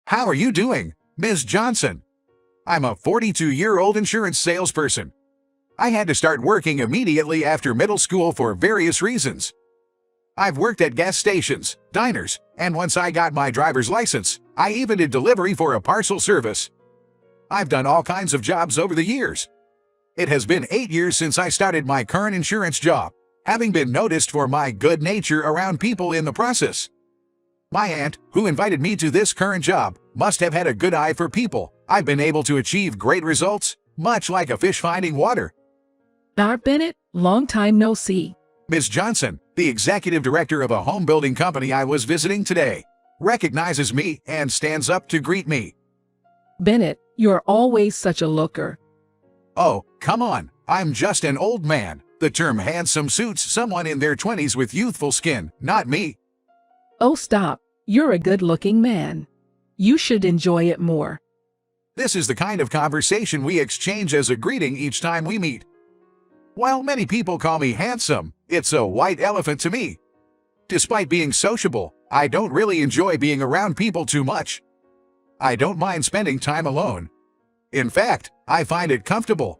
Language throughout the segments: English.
How are you doing, Ms. Johnson? I'm a 42-year-old insurance salesperson. I had to start working immediately after middle school for various reasons. I've worked at gas stations, diners, and once I got my driver's license, I even did delivery for a parcel service. I've done all kinds of jobs over the years. It has been 8 years since I started my current insurance job, having been noticed for my good nature around people in the process. My aunt, who invited me to this current job, must have had a good eye for people. I've been able to achieve great results, much like a fish finding water. Bennett, long time no see. Ms. Johnson, the executive director of a home building company I was visiting today, recognizes me and stands up to greet me. Bennett, you're always such a looker. Oh, come on, I'm just an old man. The term handsome suits someone in their 20s with youthful skin, not me. Oh, stop. You're a good-looking man. You should enjoy it more. This is the kind of conversation we exchange as a greeting each time we meet. While many people call me handsome, it's a white elephant to me. Despite being sociable, I don't really enjoy being around people too much. I don't mind spending time alone. In fact, I find it comfortable.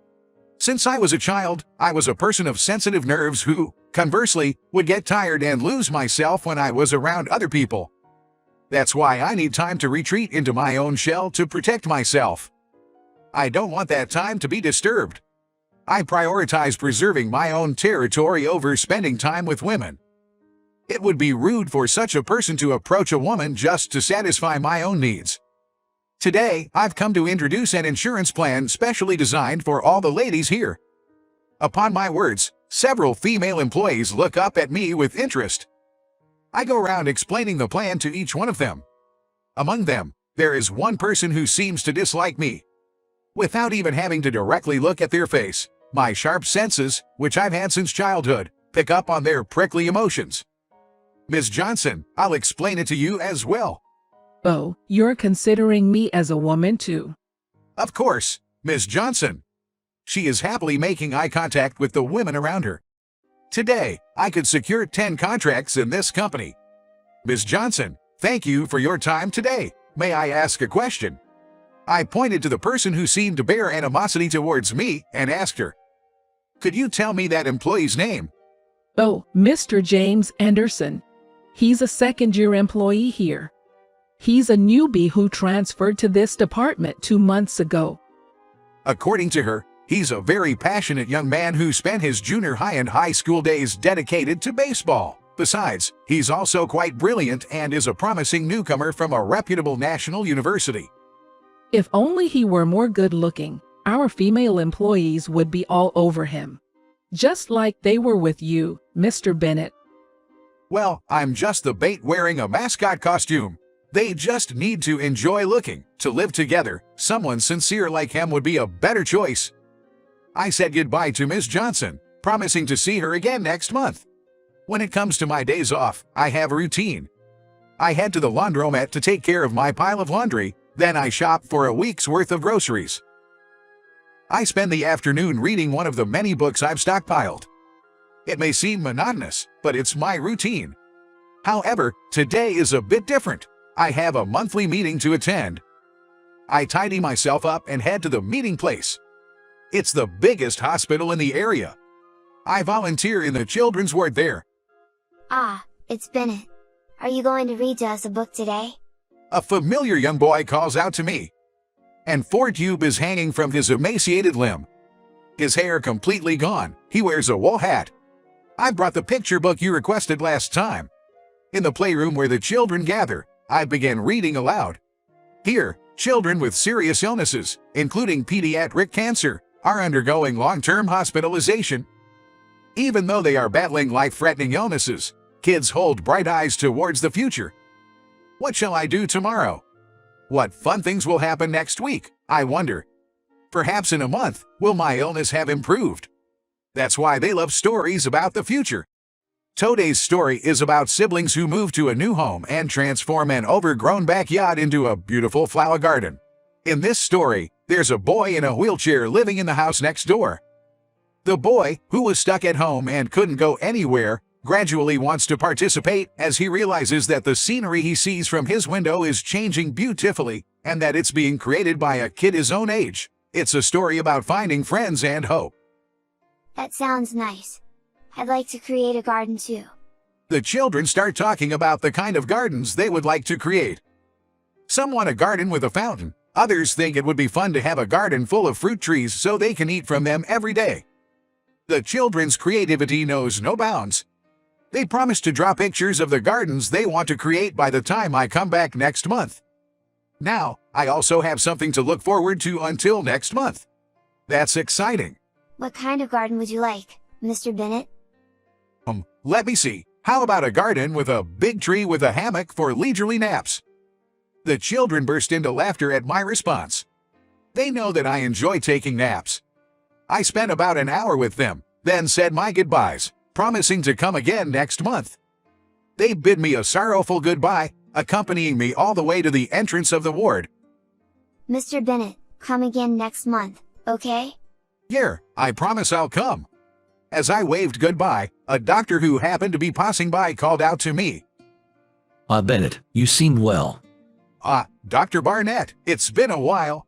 Since I was a child, I was a person of sensitive nerves who, conversely, would get tired and lose myself when I was around other people. That's why I need time to retreat into my own shell to protect myself. I don't want that time to be disturbed. I prioritize preserving my own territory over spending time with women. It would be rude for such a person to approach a woman just to satisfy my own needs. Today, I've come to introduce an insurance plan specially designed for all the ladies here. Upon my words, several female employees look up at me with interest. I go around explaining the plan to each one of them. Among them, there is one person who seems to dislike me. Without even having to directly look at their face, my sharp senses, which I've had since childhood, pick up on their prickly emotions. Ms. Johnson, I'll explain it to you as well. Oh, you're considering me as a woman too? Of course, Ms. Johnson. She is happily making eye contact with the women around her. Today, I could secure 10 contracts in this company. Ms. Johnson, thank you for your time today. May I ask a question? I pointed to the person who seemed to bear animosity towards me and asked her, could you tell me that employee's name? Oh, Mr. James Anderson. He's a second-year employee here. He's a newbie who transferred to this department 2 months ago. According to her, he's a very passionate young man who spent his junior high and high school days dedicated to baseball. Besides, he's also quite brilliant and is a promising newcomer from a reputable national university. If only he were more good-looking, our female employees would be all over him. Just like they were with you, Mr. Bennett. Well, I'm just the bait wearing a mascot costume. They just need to enjoy looking. To live together, someone sincere like him would be a better choice. I said goodbye to Ms. Johnson, promising to see her again next month. When it comes to my days off, I have a routine. I head to the laundromat to take care of my pile of laundry, then I shop for a week's worth of groceries. I spend the afternoon reading one of the many books I've stockpiled. It may seem monotonous, but it's my routine. However, today is a bit different. I have a monthly meeting to attend. I tidy myself up and head to the meeting place. It's the biggest hospital in the area. I volunteer in the children's ward there. Ah, it's Bennett. Are you going to read to us a book today? A familiar young boy calls out to me. And 4 tube is hanging from his emaciated limb. His hair completely gone. He wears a wool hat. I brought the picture book you requested last time. In the playroom where the children gather, I began reading aloud. Here, children with serious illnesses, including pediatric cancer, are undergoing long-term hospitalization. Even though they are battling life-threatening illnesses, kids hold bright eyes towards the future. What shall I do tomorrow? What fun things will happen next week, I wonder. Perhaps in a month, will my illness have improved? That's why they love stories about the future. Today's story is about siblings who move to a new home and transform an overgrown backyard into a beautiful flower garden. In this story, there's a boy in a wheelchair living in the house next door. The boy, who was stuck at home and couldn't go anywhere, gradually wants to participate as he realizes that the scenery he sees from his window is changing beautifully and that it's being created by a kid his own age. It's a story about finding friends and hope. That sounds nice. I'd like to create a garden too. The children start talking about the kind of gardens they would like to create. Some want a garden with a fountain. Others think it would be fun to have a garden full of fruit trees so they can eat from them every day. The children's creativity knows no bounds. They promise to draw pictures of the gardens they want to create by the time I come back next month. Now, I also have something to look forward to until next month. That's exciting. What kind of garden would you like, Mr. Bennett? Let me see. How about a garden with a big tree with a hammock for leisurely naps? The children burst into laughter at my response. They know that I enjoy taking naps. I spent about an hour with them, then said my goodbyes, promising to come again next month. They bid me a sorrowful goodbye, accompanying me all the way to the entrance of the ward. Mr. Bennett, come again next month, okay? Yeah, I promise I'll come. As I waved goodbye, a doctor who happened to be passing by called out to me. Bennett, you seem well. Dr. Barnett, it's been a while.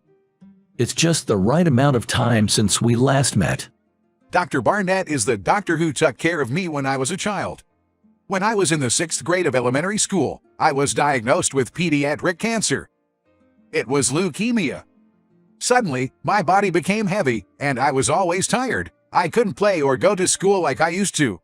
It's just the right amount of time since we last met. Dr. Barnett is the doctor who took care of me when I was a child. When I was in the 6th grade of elementary school, I was diagnosed with pediatric cancer. It was leukemia. Suddenly, my body became heavy, and I was always tired. I couldn't play or go to school like I used to.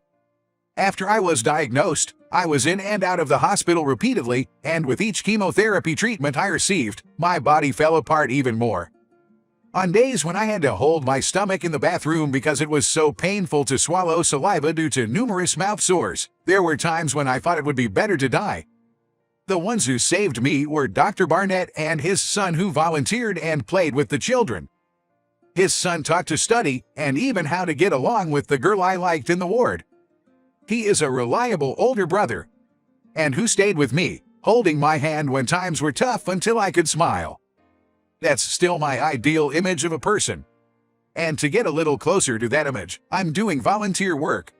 After I was diagnosed, I was in and out of the hospital repeatedly, and with each chemotherapy treatment I received, my body fell apart even more. On days when I had to hold my stomach in the bathroom because it was so painful to swallow saliva due to numerous mouth sores, there were times when I thought it would be better to die. The ones who saved me were Dr. Barnett and his son, who volunteered and played with the children. His son taught to study and even how to get along with the girl I liked in the ward. He is a reliable older brother, and who stayed with me, holding my hand when times were tough until I could smile. That's still my ideal image of a person. And to get a little closer to that image, I'm doing volunteer work.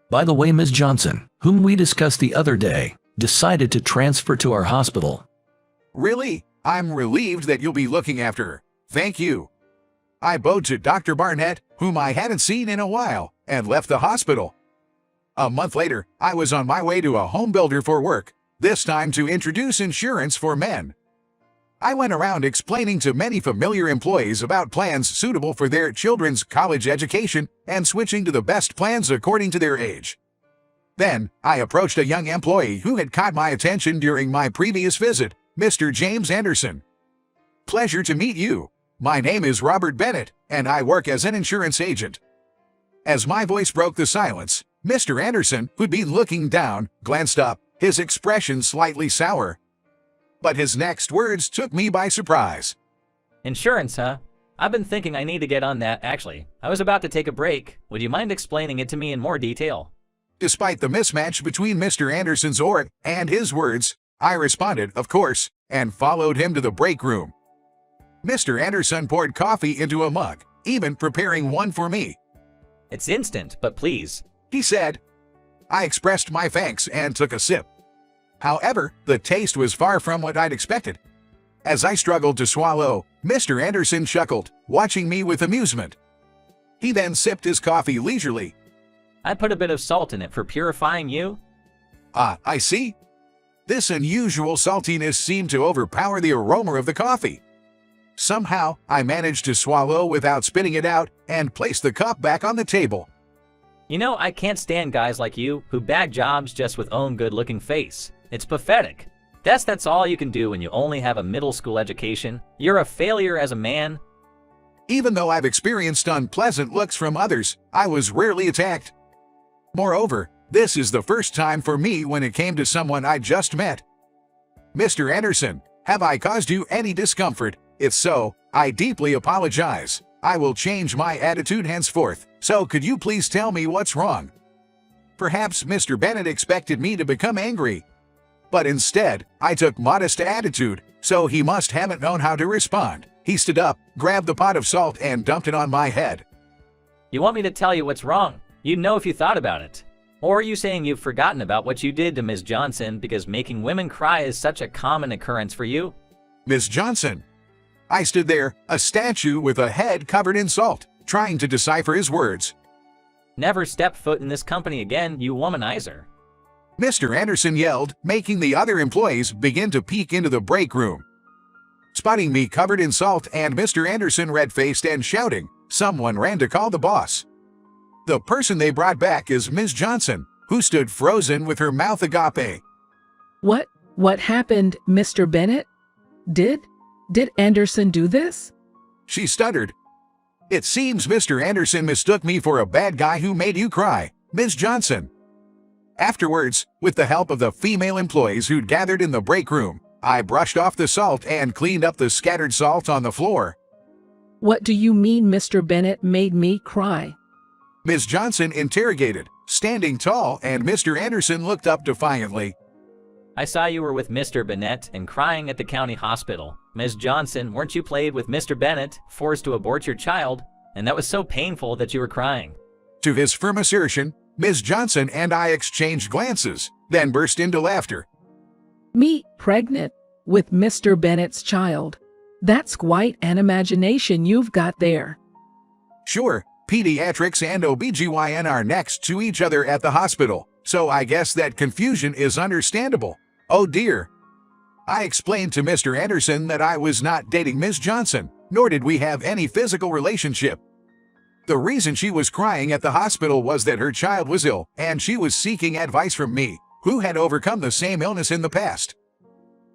By the way, Ms. Johnson, whom we discussed the other day, decided to transfer to our hospital. Really? I'm relieved that you'll be looking after her. Thank you. I bowed to Dr. Barnett, whom I hadn't seen in a while, and left the hospital. A month later, I was on my way to a home builder for work, this time to introduce insurance for men. I went around explaining to many familiar employees about plans suitable for their children's college education and switching to the best plans according to their age. Then, I approached a young employee who had caught my attention during my previous visit, Mr. James Anderson. Pleasure to meet you. My name is Robert Bennett, and I work as an insurance agent. As my voice broke the silence, Mr. Anderson, who'd been looking down, glanced up, his expression slightly sour. But his next words took me by surprise. Insurance, huh? I've been thinking I need to get on that, actually. I was about to take a break. Would you mind explaining it to me in more detail? Despite the mismatch between Mr. Anderson's aura and his words, I responded, of course, and followed him to the break room. Mr. Anderson poured coffee into a mug, even preparing one for me. It's instant, but please. He said. I expressed my thanks and took a sip. However, the taste was far from what I'd expected. As I struggled to swallow, Mr. Anderson chuckled, watching me with amusement. He then sipped his coffee leisurely. I put a bit of salt in it for purifying you. I see. This unusual saltiness seemed to overpower the aroma of the coffee. Somehow, I managed to swallow without spitting it out and place the cup back on the table. You know, I can't stand guys like you who bag jobs just with own good-looking face. It's pathetic. That's all you can do when you only have a middle school education. You're a failure as a man. Even though I've experienced unpleasant looks from others, I was rarely attacked. Moreover, this is the first time for me when it came to someone I just met. Mr. Anderson, have I caused you any discomfort? If so, I deeply apologize. I will change my attitude henceforth, so could you please tell me what's wrong? Perhaps Mr. Bennett expected me to become angry. But instead, I took modest attitude, so he must haven't known how to respond. He stood up, grabbed the pot of salt and dumped it on my head. You want me to tell you what's wrong? You'd know if you thought about it. Or are you saying you've forgotten about what you did to Ms. Johnson because making women cry is such a common occurrence for you? Miss Johnson. I stood there, a statue with a head covered in salt, trying to decipher his words. Never step foot in this company again, you womanizer. Mr. Anderson yelled, making the other employees begin to peek into the break room. Spotting me covered in salt and Mr. Anderson red-faced and shouting, someone ran to call the boss. The person they brought back is Ms. Johnson, who stood frozen with her mouth agape. What happened, Mr. Bennett? Did Anderson do this? She stuttered. It seems Mr. Anderson mistook me for a bad guy who made you cry, Ms. Johnson. Afterwards, with the help of the female employees who'd gathered in the break room, I brushed off the salt and cleaned up the scattered salt on the floor. What do you mean Mr. Bennett made me cry? Ms. Johnson interrogated, standing tall, and Mr. Anderson looked up defiantly. I saw you were with Mr. Bennett and crying at the county hospital. Ms. Johnson, weren't you played with Mr. Bennett, forced to abort your child, and that was so painful that you were crying? To his firm assertion, Ms. Johnson and I exchanged glances, then burst into laughter. Me, pregnant with Mr. Bennett's child. That's quite an imagination you've got there. Sure, pediatrics and OBGYN are next to each other at the hospital, so I guess that confusion is understandable. Oh dear. I explained to Mr. Anderson that I was not dating Ms. Johnson, nor did we have any physical relationship. The reason she was crying at the hospital was that her child was ill, and she was seeking advice from me, who had overcome the same illness in the past.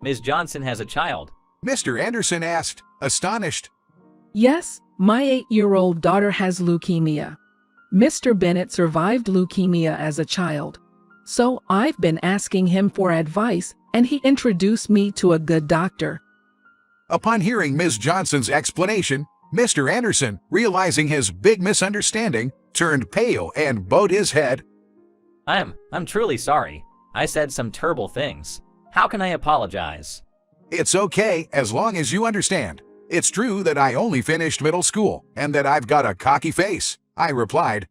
Ms. Johnson has a child. Mr. Anderson asked, astonished. Yes, my 8-year-old daughter has leukemia. Mr. Bennett survived leukemia as a child. So I've been asking him for advice, and he introduced me to a good doctor. Upon hearing Ms. Johnson's explanation, Mr. Anderson, realizing his big misunderstanding, turned pale and bowed his head. I'm truly sorry. I said some terrible things. How can I apologize? It's okay as long as you understand. It's true that I only finished middle school and that I've got a cocky face, I replied.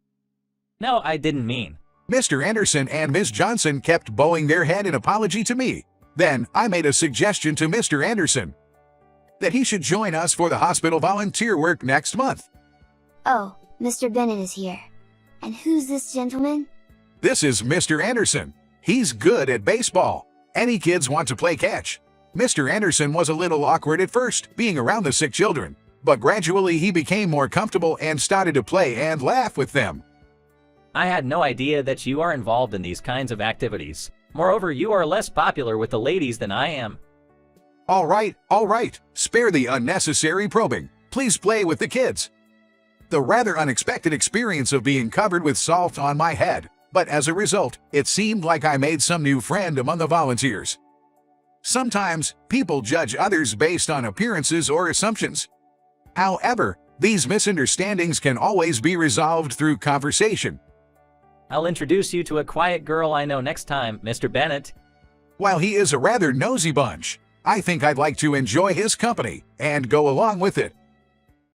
No, I didn't mean. Mr. Anderson and Ms. Johnson kept bowing their head in apology to me. Then I made a suggestion to Mr. Anderson that he should join us for the hospital volunteer work next month. Oh, Mr. Bennett is here. And who's this gentleman? This is Mr. Anderson. He's good at baseball. Any kids want to play catch. Mr. Anderson was a little awkward at first, being around the sick children, but gradually he became more comfortable and started to play and laugh with them. I had no idea that you are involved in these kinds of activities. Moreover, you are less popular with the ladies than I am. All right. Spare the unnecessary probing. Please play with the kids. The rather unexpected experience of being covered with salt on my head, but as a result, it seemed like I made some new friend among the volunteers. Sometimes, people judge others based on appearances or assumptions. However, these misunderstandings can always be resolved through conversation. I'll introduce you to a quiet girl I know next time, Mr. Bennett. While he is a rather nosy bunch, I think I'd like to enjoy his company and go along with it.